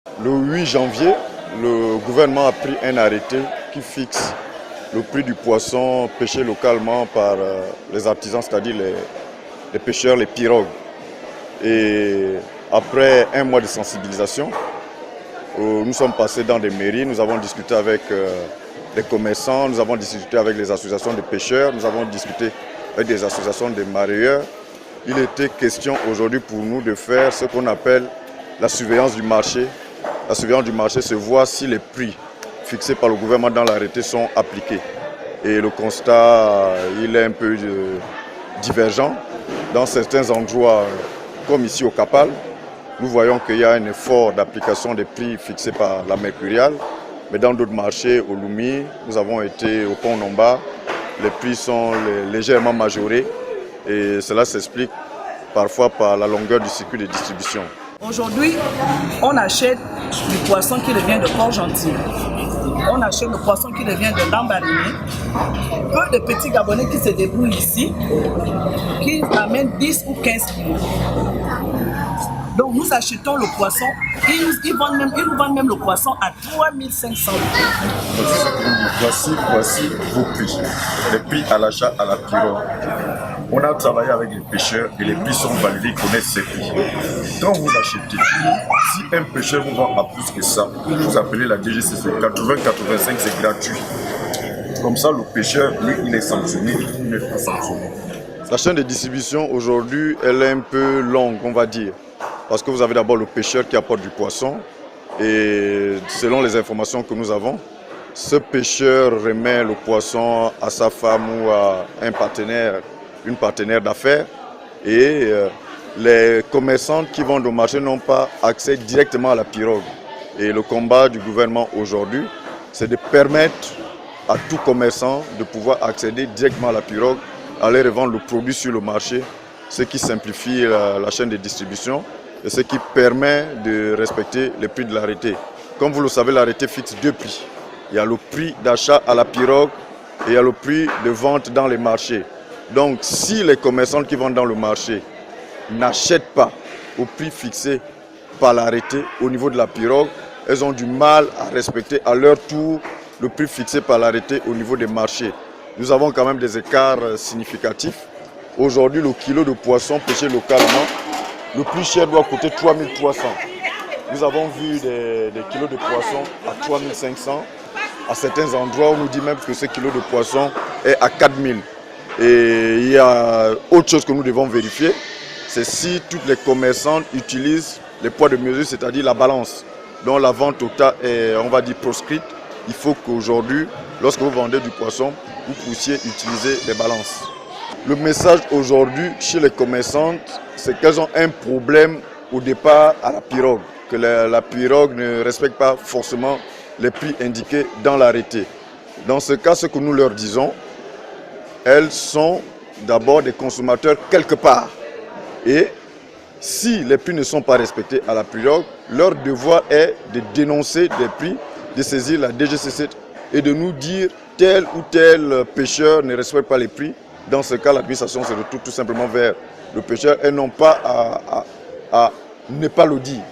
Le 8 janvier, le gouvernement a pris un arrêté qui fixe le prix du poisson pêché localement par les artisans, c'est-à-dire les pêcheurs, les pirogues. Et après un mois de sensibilisation, nous sommes passés dans des mairies, nous avons discuté avec les commerçants, nous avons discuté avec les associations de pêcheurs, nous avons discuté avec des associations de mareyeurs. Il était question aujourd'hui pour nous de faire ce qu'on appelle la surveillance du marché. La surveillance du marché, c'est voir si les prix fixés par le gouvernement dans l'arrêté sont appliqués. Et le constat, il est un peu divergent. Dans certains endroits, comme ici au Kapal, nous voyons qu'il y a un effort d'application des prix fixés par la Mercuriale. Mais dans d'autres marchés, au Lumi, nous avons été au Pont Nomba, les prix sont légèrement majorés. Et cela s'explique parfois par la longueur du circuit de distribution. Aujourd'hui, on achète du poisson qui vient de Port-Gentil. On achète le poisson qui vient de Lambaréné. Peu de petits Gabonais qui se débrouillent ici, qui amènent 10 ou 15 kilos. Donc nous achetons le poisson, ils nous vendent même le poisson à 3500 €. Voici vos prix. Les prix à l'achat à la pirogue. On a travaillé avec les pêcheurs et les prix sont validés, ils connaissent ces prix. Quand vous achetez, si un pêcheur vous vend à plus que ça, vous appelez la DGCC, 80-85 c'est gratuit. Comme ça, le pêcheur, lui, il est sanctionné, il n'est pas sanctionné. La chaîne de distribution aujourd'hui, elle est un peu longue, on va dire. Parce que vous avez d'abord le pêcheur qui apporte du poisson et selon les informations que nous avons, ce pêcheur remet le poisson à sa femme ou à un partenaire, une partenaire d'affaires et les commerçants qui vendent au marché n'ont pas accès directement à la pirogue. Et le combat du gouvernement aujourd'hui, c'est de permettre à tout commerçant de pouvoir accéder directement à la pirogue, aller revendre le produit sur le marché, ce qui simplifie la chaîne de distribution et ce qui permet de respecter les prix de l'arrêté. Comme vous le savez, l'arrêté fixe deux prix. Il y a le prix d'achat à la pirogue et il y a le prix de vente dans les marchés. Donc si les commerçants qui vendent dans le marché n'achètent pas au prix fixé par l'arrêté au niveau de la pirogue, elles ont du mal à respecter à leur tour le prix fixé par l'arrêté au niveau des marchés. Nous avons quand même des écarts significatifs. Aujourd'hui, le kilo de poisson pêché localement, le plus cher doit coûter 3300. Nous avons vu des kilos de poisson à 3500. À certains endroits, on nous dit même que ce kilo de poisson est à 4000. Et il y a autre chose que nous devons vérifier, c'est si toutes les commerçantes utilisent les poids de mesure, c'est-à-dire la balance, dont la vente totale est, on va dire, proscrite. Il faut qu'aujourd'hui, lorsque vous vendez du poisson, vous puissiez utiliser les balances. Le message aujourd'hui chez les commerçantes, c'est qu'elles ont un problème au départ à la pirogue, que la pirogue ne respecte pas forcément les prix indiqués dans l'arrêté. Dans ce cas, ce que nous leur disons, elles sont d'abord des consommateurs quelque part. Et si les prix ne sont pas respectés à la pirogue, leur devoir est de dénoncer des prix, de saisir la DGCC et de nous dire tel ou tel pêcheur ne respecte pas les prix. Dans ce cas, l'administration se retourne tout simplement vers le pêcheur et non pas à ne pas le dire.